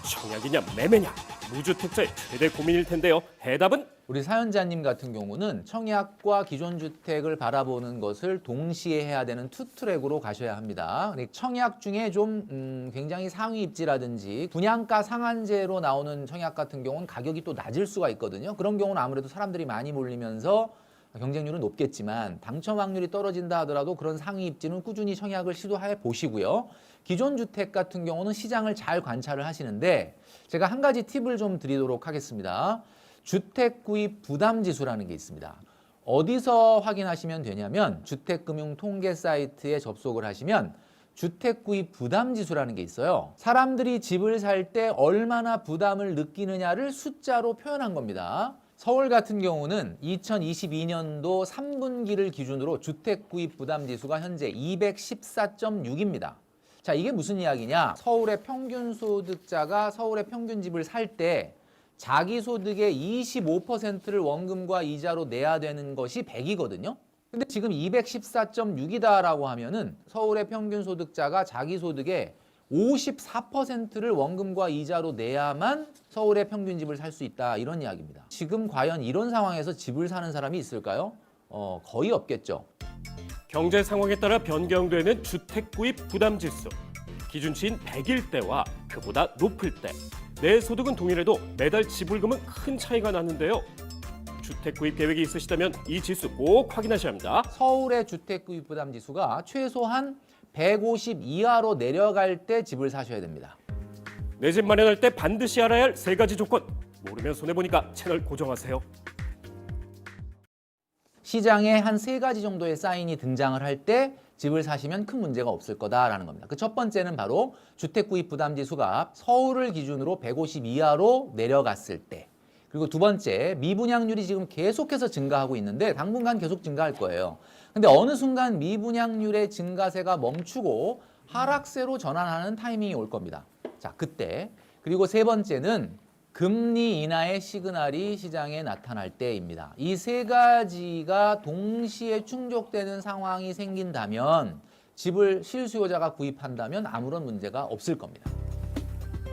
청약이냐 매매냐 무주택자의 최대 고민일 텐데요. 해답은? 우리 사연자님 같은 경우는 청약과 기존 주택을 바라보는 것을 동시에 해야 되는 투트랙으로 가셔야 합니다. 청약 중에 좀 굉장히 상위 입지라든지 분양가 상한제로 나오는 청약 같은 경우는 가격이 또 낮을 수가 있거든요. 그런 경우는 아무래도 사람들이 많이 몰리면서 경쟁률은 높겠지만 당첨 확률이 떨어진다 하더라도 그런 상위 입지는 꾸준히 청약을 시도해 보시고요. 기존 주택 같은 경우는 시장을 잘 관찰을 하시는데 제가 한 가지 팁을 좀 드리도록 하겠습니다. 주택 구입 부담 지수라는 게 있습니다. 어디서 확인하시면 되냐면 주택금융 통계 사이트에 접속을 하시면 주택 구입 부담 지수라는 게 있어요. 사람들이 집을 살 때 얼마나 부담을 느끼느냐를 숫자로 표현한 겁니다. 서울 같은 경우는 2022년도 3분기를 기준으로 주택 구입 부담 지수가 현재 214.6입니다. 자, 이게 무슨 이야기냐? 서울의 평균 소득자가 서울의 평균 집을 살 때 자기 소득의 25%를 원금과 이자로 내야 되는 것이 100이거든요. 근데 지금 214.6이다라고 하면은 서울의 평균 소득자가 자기 소득의 54%를 원금과 이자로 내야만 서울의 평균 집을 살 수 있다, 이런 이야기입니다. 지금 과연 이런 상황에서 집을 사는 사람이 있을까요? 거의 없겠죠. 경제 상황에 따라 변경되는 주택 구입 부담 지수. 기준치인 100일 때와 그보다 높을 때 내 소득은 동일해도 매달 지불금은 큰 차이가 나는데요. 주택 구입 계획이 있으시다면 이 지수 꼭 확인하셔야 합니다. 서울의 주택 구입 부담 지수가 최소한 150 이하로 내려갈 때 집을 사셔야 됩니다. 내 집 마련할 때 반드시 알아야 할 3가지 조건. 모르면 손해보니까 채널 고정하세요. 시장에 한 3가지 정도의 사인이 등장을 할 때 집을 사시면 큰 문제가 없을 거다라는 겁니다. 그 첫 번째는 바로 주택 구입 부담 지수가 서울을 기준으로 150 이하로 내려갔을 때. 그리고 두 번째, 미분양률이 지금 계속해서 증가하고 있는데 당분간 계속 증가할 거예요. 근데 어느 순간 미분양률의 증가세가 멈추고 하락세로 전환하는 타이밍이 올 겁니다. 자, 그때. 그리고 세 번째는 금리 인하의 시그널이 시장에 나타날 때입니다. 이 3가지가 동시에 충족되는 상황이 생긴다면 집을 실수요자가 구입한다면 아무런 문제가 없을 겁니다.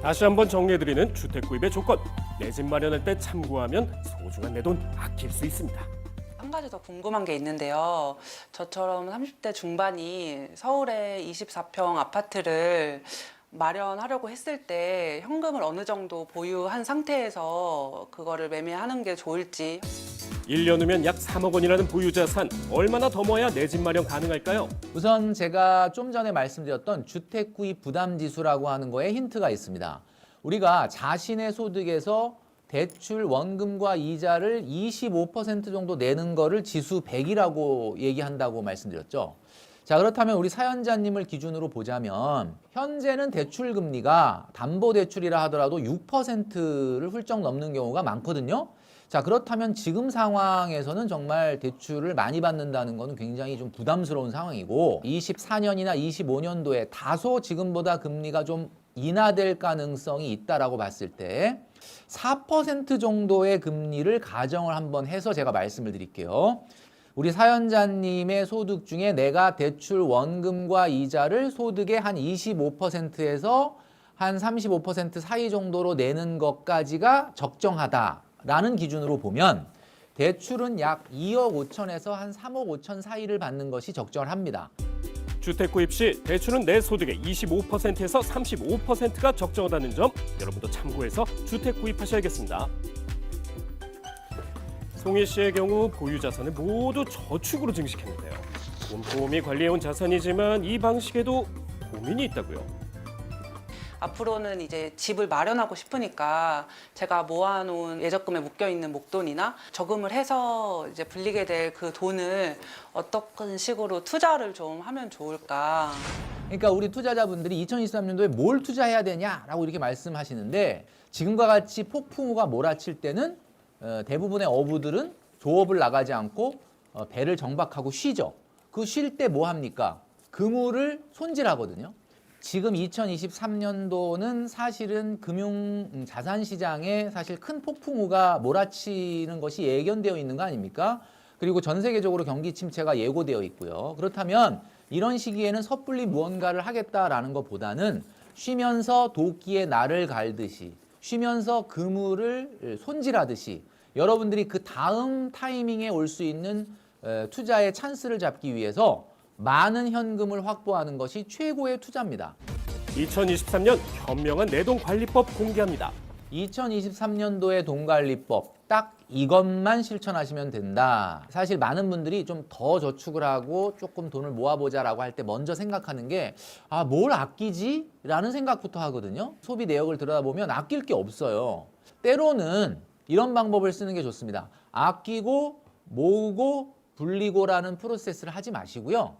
다시 한번 정리해드리는 주택 구입의 조건. 내 집 마련할 때 참고하면 소중한 내 돈 아낄 수 있습니다. 한 가지 더 궁금한 게 있는데요. 저처럼 30대 중반이 서울의 24평 아파트를 마련하려고 했을 때 현금을 어느 정도 보유한 상태에서 그거를 매매하는 게 좋을지. 1년 후면 약 3억 원이라는 보유자산, 얼마나 더 모아야 내 집 마련 가능할까요? 우선 제가 좀 전에 말씀드렸던 주택 구입 부담 지수라고 하는 거에 힌트가 있습니다. 우리가 자신의 소득에서 대출 원금과 이자를 25% 정도 내는 거를 지수 100이라고 얘기한다고 말씀드렸죠. 자, 그렇다면 우리 사연자님을 기준으로 보자면 현재는 대출 금리가 담보대출이라 하더라도 6%를 훌쩍 넘는 경우가 많거든요. 자, 그렇다면 지금 상황에서는 정말 대출을 많이 받는다는 것은 굉장히 좀 부담스러운 상황이고 24년이나 25년도에 다소 지금보다 금리가 좀 인하될 가능성이 있다라고 봤을 때 4% 정도의 금리를 가정을 한번 해서 제가 말씀을 드릴게요. 우리 사연자님의 소득 중에 내가 대출 원금과 이자를 소득의 한 25%에서 한 35% 사이 정도로 내는 것까지가 적정하다라는 기준으로 보면 대출은 약 2억 5천에서 한 3억 5천 사이를 받는 것이 적절합니다. 주택 구입 시 대출은 내 소득의 25%에서 35%가 적정하다는 점 여러분도 참고해서 주택 구입하셔야겠습니다. 송희 씨의 경우 보유 자산을 모두 저축으로 증식했는데요. 꼼꼼히 관리해온 자산이지만 이 방식에도 고민이 있다고요. 앞으로는 이제 집을 마련하고 싶으니까 제가 모아놓은 예적금에 묶여있는 목돈이나 저금을 해서 이제 불리게 될 그 돈을 어떤 식으로 투자를 좀 하면 좋을까. 그러니까 우리 투자자분들이 2023년도에 뭘 투자해야 되냐라고 이렇게 말씀하시는데 지금과 같이 폭풍우가 몰아칠 때는 대부분의 어부들은 조업을 나가지 않고 배를 정박하고 쉬죠. 그 쉴 때 뭐 합니까? 그물을 손질하거든요. 지금 2023년도는 사실은 금융 자산 시장에 사실 큰 폭풍우가 몰아치는 것이 예견되어 있는 거 아닙니까? 그리고 전 세계적으로 경기 침체가 예고되어 있고요. 그렇다면 이런 시기에는 섣불리 무언가를 하겠다라는 것보다는 쉬면서 도끼에 날을 갈듯이 쉬면서 그물을 손질하듯이 여러분들이 그 다음 타이밍에 올 수 있는 투자의 찬스를 잡기 위해서 많은 현금을 확보하는 것이 최고의 투자입니다. 2023년 현명한 내돈관리법 공개합니다. 2023년도의 돈관리법 딱 이것만 실천하시면 된다. 사실 많은 분들이 좀 더 저축을 하고 조금 돈을 모아보자라고 할 때 먼저 생각하는 게 뭘 아끼지? 라는 생각부터 하거든요. 소비 내역을 들여다보면 아낄 게 없어요. 때로는 이런 방법을 쓰는 게 좋습니다. 아끼고 모으고 불리고라는 프로세스를 하지 마시고요.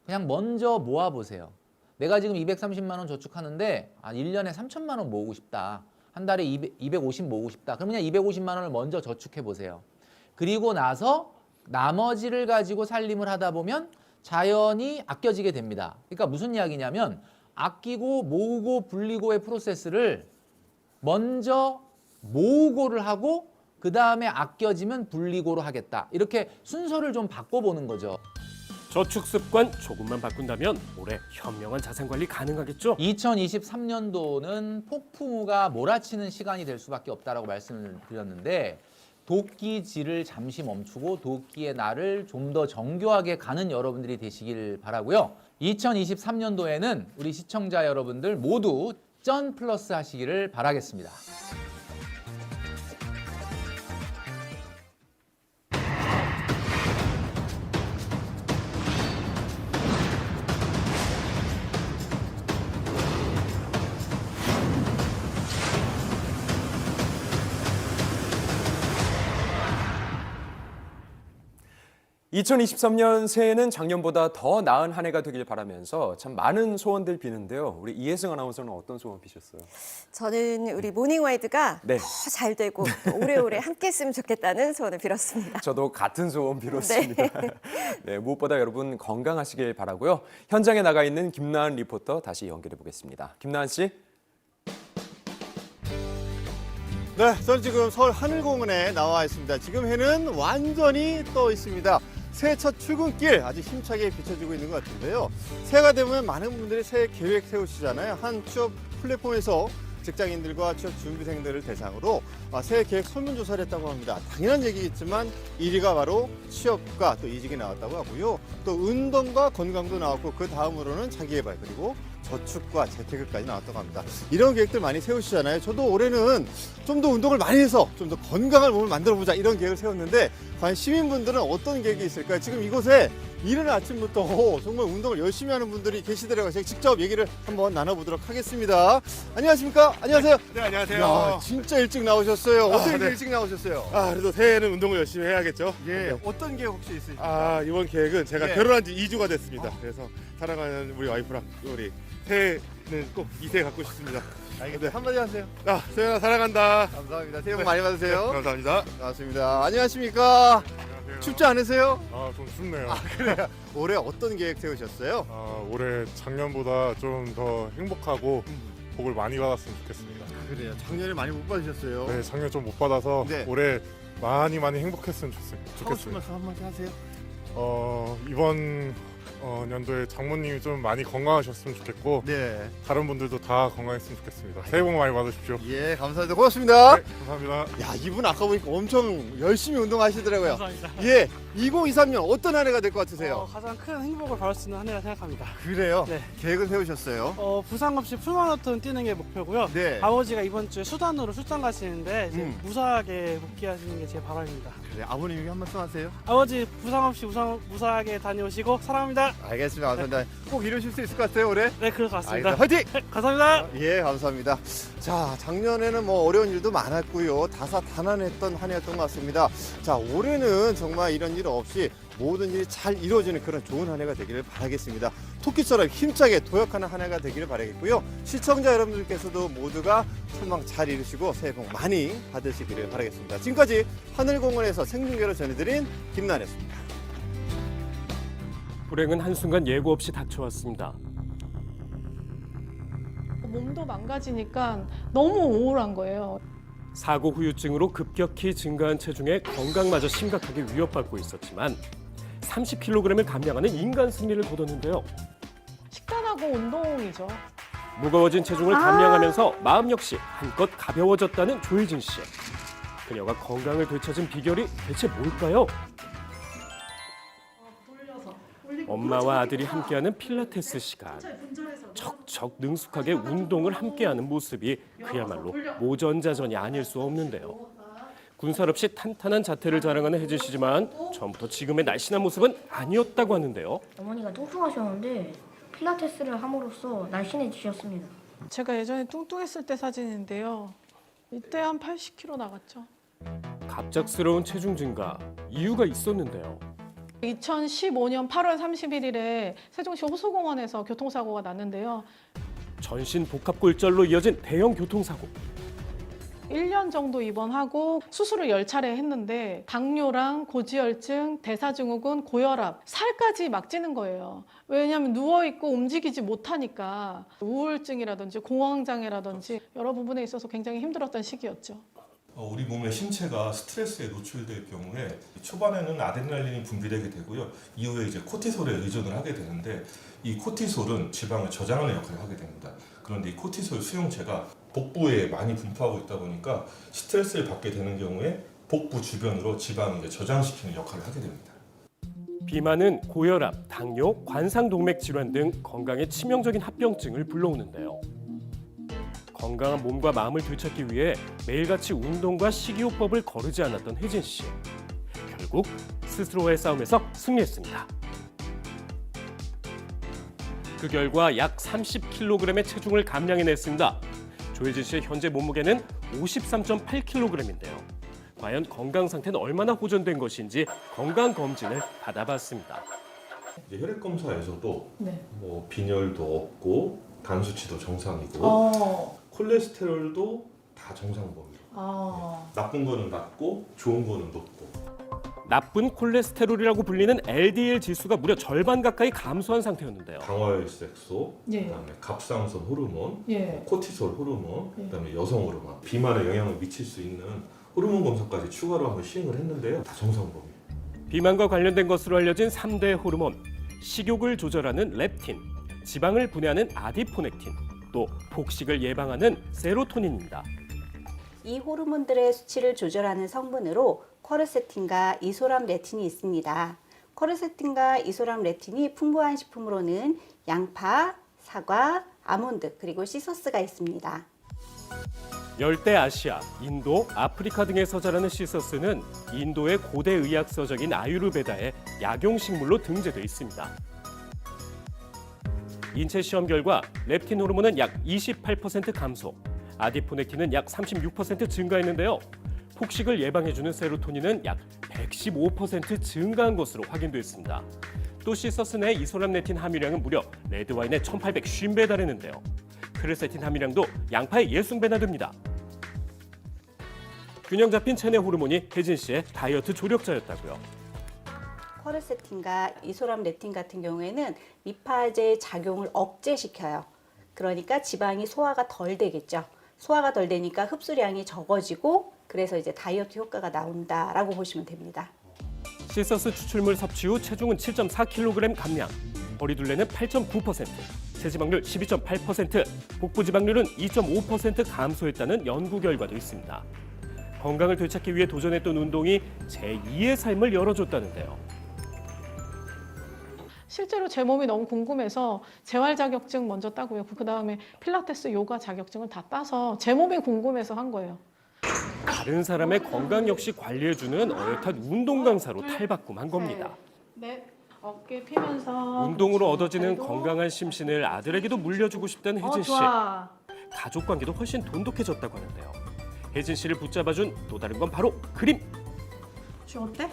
그냥 먼저 모아보세요. 내가 지금 230만 원 저축하는데 1년에 3천만 원 모으고 싶다. 한 달에 250 모으고 싶다. 그럼 그냥 250만 원을 먼저 저축해 보세요. 그리고 나서 나머지를 가지고 살림을 하다 보면 자연히 아껴지게 됩니다. 그러니까 무슨 이야기냐면 아끼고 모으고 불리고의 프로세스를 먼저 모으고를 하고 그 다음에 아껴지면 불리고로 하겠다. 이렇게 순서를 좀 바꿔보는 거죠. 저축 습관 조금만 바꾼다면 올해 현명한 자산 관리 가능하겠죠? 2023년도는 폭풍우가 몰아치는 시간이 될 수밖에 없다라고 말씀을 드렸는데 도끼질을 잠시 멈추고 도끼의 날을 좀 더 정교하게 가는 여러분들이 되시길 바라고요. 2023년도에는 우리 시청자 여러분들 모두 전 플러스 하시기를 바라겠습니다. (2023년) 새해는 작년보다 더 나은 한 해가 되길 바라면서 참 많은 소원들 비는데요. 우리 이혜승 아나운서는 어떤 소원 비셨어요? 저는 우리 모닝와이드가 네. 더 잘 되고 또 오래오래 함께 했으면 좋겠다는 소원을 빌었습니다. 저도 같은 소원 빌었습니다. 네, 무엇보다 여러분 건강하시길 바라고요. 현장에 나가 있는 김나은 리포터 다시 연결해 보겠습니다. 김나은 씨. 네, 저는 지금 서울 하늘공원에 나와 있습니다. 지금 해는 완전히 떠 있습니다. 새해 첫 출근길 아주 힘차게 비춰지고 있는 것 같은데요. 새해가 되면 많은 분들이 새해 계획 세우시잖아요. 한 취업 플랫폼에서 직장인들과 취업 준비생들을 대상으로 새해 계획 설문조사를 했다고 합니다. 당연한 얘기겠지만 1위가 바로 취업과 또 이직이 나왔다고 하고요. 또 운동과 건강도 나왔고 그 다음으로는 자기개발 그리고 저축과 재테크까지 나왔다고 합니다. 이런 계획들 많이 세우시잖아요. 저도 올해는 좀 더 운동을 많이 해서 좀 더 건강한 몸을 만들어보자 이런 계획을 세웠는데 과연 시민분들은 어떤 계획이 있을까요? 지금 이곳에 이른 아침부터 정말 운동을 열심히 하는 분들이 계시더라고요. 제가 직접 얘기를 한번 나눠보도록 하겠습니다. 안녕하십니까? 안녕하세요. 네, 안녕하세요. 야, 진짜 일찍 나오셨어요. 어떻게 네. 일찍 나오셨어요? 그래도 새해에는 운동을 열심히 해야겠죠. 예, 어떤 계획 혹시 있으십니까? 이번 계획은 제가 예. 결혼한 지 2주가 됐습니다. 그래서 사랑하는 우리 와이프랑 우리 새해는 꼭 2세 갖고 싶습니다. 알겠어요. 한마디 하세요. 소연아 사랑한다. 감사합니다. 새해 복 많이 받으세요. 네, 감사합니다. 반갑습니다. 안녕하십니까? 춥지 않으세요? 좀 춥네요. 그래요? 올해 어떤 계획 세우셨어요? 올해 작년보다 좀 더 행복하고 복을 많이 받았으면 좋겠습니다. 그래요. 작년에 많이 못 받으셨어요. 네, 작년 좀 못 받아서 네. 올해 많이 행복했으면 하고 싶은 좋겠습니다. 말씀 한마디 하세요. 이번 연도에 장모님이 좀 많이 건강하셨으면 좋겠고 네. 다른 분들도 다 건강했으면 좋겠습니다. 새해 복 많이 받으십시오. 예, 감사합니다. 고맙습니다. 네, 감사합니다. 야, 이분 아까 보니까 엄청 열심히 운동하시더라고요. 감사합니다. 예, 2023년 어떤 한 해가 될 것 같으세요? 가장 큰 행복을 받을 수 있는 한 해라 생각합니다. 그래요? 네. 계획은 세우셨어요? 부상 없이 풀마라톤 뛰는 게 목표고요. 네. 아버지가 이번 주에 수단으로 출장 가시는데 이제 무사하게 복귀하시는 게 제 바람입니다. 그래, 아버님이 한 말씀 하세요. 아버지 부상 없이 무사하게 다녀오시고 사랑합니다. 알겠습니다. 감사합니다. 꼭 이루실 수 있을 것 같아요, 올해? 네, 그럴 것 같습니다. 화이팅! 감사합니다. 예, 감사합니다. 자, 작년에는 뭐 어려운 일도 많았고요. 다사다난했던 한 해였던 것 같습니다. 자, 올해는 정말 이런 일 없이 모든 일이 잘 이루어지는 그런 좋은 한 해가 되기를 바라겠습니다. 토끼처럼 힘차게 도약하는 한 해가 되기를 바라겠고요. 시청자 여러분들께서도 모두가 소망 잘 이루시고 새해 복 많이 받으시기를 바라겠습니다. 지금까지 하늘공원에서 생중계로 전해드린 김난혜였습니다. 불행은 한순간 예고 없이 닥쳐왔습니다. 몸도 망가지니까 너무 우울한 거예요. 사고 후유증으로 급격히 증가한 체중에 건강마저 심각하게 위협받고 있었지만 30kg을 감량하는 인간 승리를 거뒀는데요. 식단하고 운동이죠. 무거워진 체중을 감량하면서 마음 역시 한껏 가벼워졌다는 조혜진 씨. 그녀가 건강을 되찾은 비결이 대체 뭘까요? 엄마와 아들이 함께하는 필라테스 시간. 척척 능숙하게 운동을 함께하는 모습이 그야말로 모전자전이 아닐 수 없는데요. 군살 없이 탄탄한 자태를 자랑하는 혜진 씨지만 처음부터 지금의 날씬한 모습은 아니었다고 하는데요. 어머니가 뚱뚱하셨는데 필라테스를 함으로써 날씬해지셨습니다. 제가 예전에 뚱뚱했을 때 사진인데요. 이때 한 80kg 나갔죠. 갑작스러운 체중 증가, 이유가 있었는데요. 2015년 8월 31일에 세종시 호수공원에서 교통사고가 났는데요. 전신 복합골절로 이어진 대형 교통사고. 1년 정도 입원하고 수술을 10차례 했는데 당뇨랑 고지혈증, 대사증후군, 고혈압, 살까지 막 찌는 거예요. 왜냐하면 누워있고 움직이지 못하니까 우울증이라든지 공황장애라든지 여러 부분에 있어서 굉장히 힘들었던 시기였죠. 우리 몸의 신체가 스트레스에 노출될 경우에 초반에는 아드레날린이 분비되게 되고요. 이후에 이제 코티솔에 의존을 하게 되는데 이 코티솔은 지방을 저장하는 역할을 하게 됩니다. 그런데 이 코티솔 수용체가 복부에 많이 분포하고 있다 보니까 스트레스를 받게 되는 경우에 복부 주변으로 지방을 이제 저장시키는 역할을 하게 됩니다. 비만은 고혈압, 당뇨, 관상동맥 질환 등 건강에 치명적인 합병증을 불러오는데요. 건강한 몸과 마음을 되찾기 위해 매일같이 운동과 식이요법을 거르지 않았던 혜진 씨. 결국 스스로와의 싸움에서 승리했습니다. 그 결과 약 30kg의 체중을 감량해냈습니다. 조혜진 씨의 현재 몸무게는 53.8kg인데요. 과연 건강 상태는 얼마나 호전된 것인지 건강검진을 받아봤습니다. 이제 혈액 검사에서도 네. 뭐 빈혈도 없고 간 수치도 정상이고 콜레스테롤도 다 정상범위로. 나쁜 거는 낮고 좋은 거는 높고. 나쁜 콜레스테롤이라고 불리는 LDL 지수가 무려 절반 가까이 감소한 상태였는데요. 당화혈색소, 예. 그다음에 갑상선 호르몬, 예. 코티솔 호르몬, 예. 그다음에 여성 호르몬, 비만에 영향을 미칠 수 있는 호르몬 검사까지 추가로 한번 시행을 했는데요. 다 정상범위. 비만과 관련된 것으로 알려진 3대 호르몬, 식욕을 조절하는 렙틴, 지방을 분해하는 아디포넥틴, 또 폭식을 예방하는 세로토닌입니다. 이 호르몬들의 수치를 조절하는 성분으로 쿼르세틴과 이소람레틴이 있습니다. 쿼르세틴과 이소람레틴이 풍부한 식품으로는 양파, 사과, 아몬드, 그리고 시서스가 있습니다. 열대 아시아, 인도, 아프리카 등에서 자라는 시서스는 인도의 고대 의학서적인 아유르베다의 약용식물로 등재돼 있습니다. 인체 시험 결과 렙틴 호르몬은 약 28% 감소, 아디포넥틴은 약 36% 증가했는데요. 폭식을 예방해주는 세로토닌은 약 115% 증가한 것으로 확인됐습니다. 또 시서스 내 이소람네틴 함유량은 무려 레드와인의 1850배에 달했는데요. 크레세틴 함유량도 양파의 60배나 됩니다. 균형 잡힌 체내 호르몬이 혜진 씨의 다이어트 조력자였다고요. 쿼르세틴과 이소람레틴 같은 경우에는 미파제의 작용을 억제시켜요. 그러니까 지방이 소화가 덜 되겠죠. 소화가 덜 되니까 흡수량이 적어지고 그래서 이제 다이어트 효과가 나온다라고 보시면 됩니다. 시서스 추출물 섭취 후 체중은 7.4kg 감량, 허리둘레는 8.9%, 체지방률 12.8%, 복부 지방률은 2.5% 감소했다는 연구 결과도 있습니다. 건강을 되찾기 위해 도전했던 운동이 제2의 삶을 열어줬다는데요. 실제로 제 몸이 너무 궁금해서 재활 자격증 먼저 따고요. 그다음에 필라테스, 요가 자격증을 다 따서 제 몸이 궁금해서 한 거예요. 다른 사람의 건강 역시 관리해주는 어엿한 운동 강사로 탈바꿈한 겁니다. 네, 어깨 피면서 운동으로 얻어지는 건강한 심신을 아들에게도 물려주고 싶다는 혜진 씨. 좋아. 가족 관계도 훨씬 돈독해졌다고 하는데요. 혜진 씨를 붙잡아준 또 다른 건 바로 그림. 어때?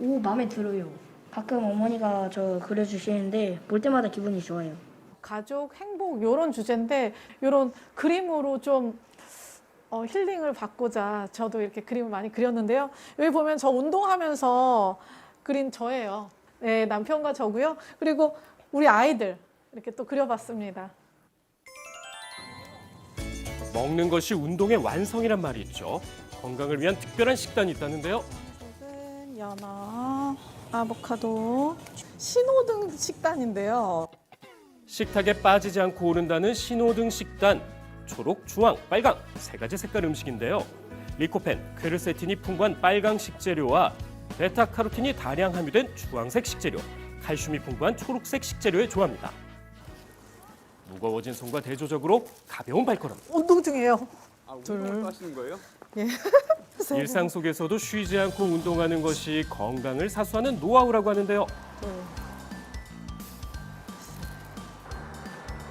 오, 마음에 들어요. 가끔 어머니가 저 그려주시는데 볼 때마다 기분이 좋아요. 가족, 행복 이런 주제인데 이런 그림으로 좀 힐링을 받고자 저도 이렇게 그림을 많이 그렸는데요. 여기 보면 저 운동하면서 그린 저예요. 네, 남편과 저고요. 그리고 우리 아이들 이렇게 또 그려봤습니다. 먹는 것이 운동의 완성이란 말이 있죠. 건강을 위한 특별한 식단이 있다는데요. 연어, 아보카도, 신호등 식단인데요. 식탁에 빠지지 않고 오른다는 신호등 식단. 초록, 주황, 빨강 세 가지 색깔 음식인데요. 리코펜, 퀘르세틴이 풍부한 빨강 식재료와 베타카로틴이 다량 함유된 주황색 식재료, 칼슘이 풍부한 초록색 식재료의 조합입니다. 무거워진 손과 대조적으로 가벼운 발걸음. 운동 중이에요. 운동을 하시는 거예요? 예. 일상 속에서도 쉬지 않고 운동하는 것이 건강을 사수하는 노하우라고 하는데요.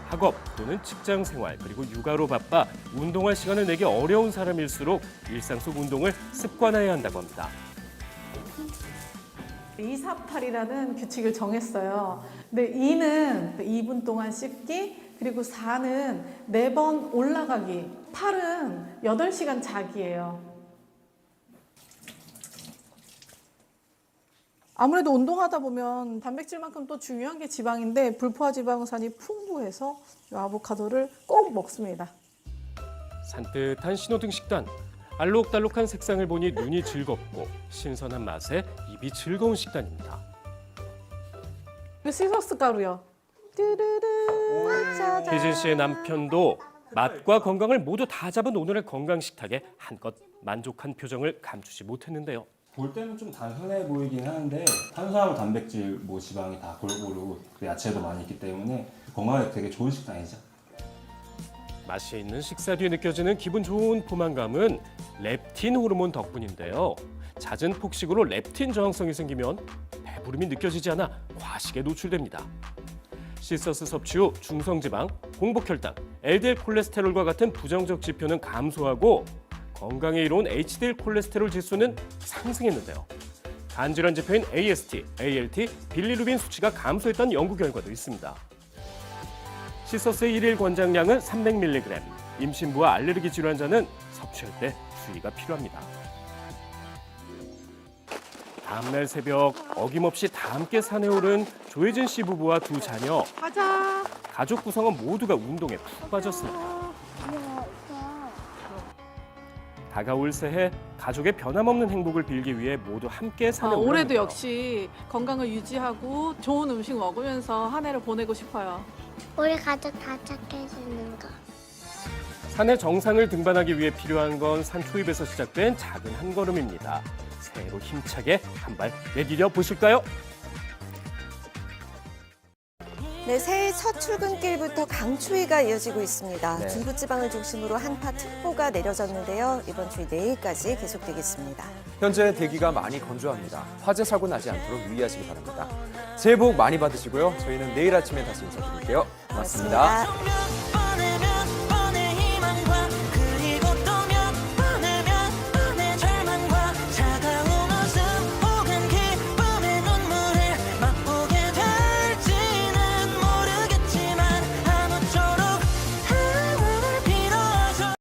학업 또는 직장 생활 그리고 육아로 바빠 운동할 시간을 내기 어려운 사람일수록 일상 속 운동을 습관화해야 한다고 합니다. 248이라는 규칙을 정했어요. 근데 2는 2분 동안 씹기, 그리고 4는 4번 올라가기, 8은 8시간 자기예요. 아무래도 운동하다 보면 단백질만큼 또 중요한 게 지방인데 불포화 지방산이 풍부해서 이 아보카도를 꼭 먹습니다. 산뜻한 신호등 식단. 알록달록한 색상을 보니 눈이 즐겁고 신선한 맛에 입이 즐거운 식단입니다. 시서스 가루요. 혜진 씨의 남편도 맛과 건강을 모두 다 잡은 오늘의 건강 식탁에 한껏 만족한 표정을 감추지 못했는데요. 볼 때는 좀 단순해 보이긴 하는데 탄수화물, 단백질, 지방이 다 골고루, 야채도 많이 있기 때문에 건강에 되게 좋은 식단이죠. 맛이 있는 식사 뒤에 느껴지는 기분 좋은 포만감은 렙틴 호르몬 덕분인데요. 잦은 폭식으로 렙틴 저항성이 생기면 배부름이 느껴지지 않아 과식에 노출됩니다. 시서스 섭취 후 중성지방, 공복혈당, LDL 콜레스테롤과 같은 부정적 지표는 감소하고 건강에 이로운 HDL 콜레스테롤 지수는 상승했는데요. 간질환 지표인 AST, ALT, 빌리루빈 수치가 감소했다는 연구 결과도 있습니다. 시서스의 일일 권장량은 300mg, 임신부와 알레르기 질환자는 섭취할 때 주의가 필요합니다. 다음날 새벽 어김없이 다 함께 산에 오른 조혜진 씨 부부와 두 자녀. 가자. 가족 구성원 모두가 운동에 푹 빠졌습니다. 다가올 새해 가족의 변함없는 행복을 빌기 위해 모두 함께 산에 오르는데요. 올해도 역시 건강을 유지하고 좋은 음식 먹으면서 한 해를 보내고 싶어요. 우리 가족 다 착해지는 거. 산의 정상을 등반하기 위해 필요한 건 산 초입에서 시작된 작은 한 걸음입니다. 새해로 힘차게 한 발 내디뎌 보실까요? 네, 새해 첫 출근길부터 강추위가 이어지고 있습니다. 네. 중부지방을 중심으로 한파특보가 내려졌는데요. 이번 주 내일까지 계속되겠습니다. 현재 대기가 많이 건조합니다. 화재 사고 나지 않도록 유의하시기 바랍니다. 새해 복 많이 받으시고요. 저희는 내일 아침에 다시 인사드릴게요. 고맙습니다. 고맙습니다.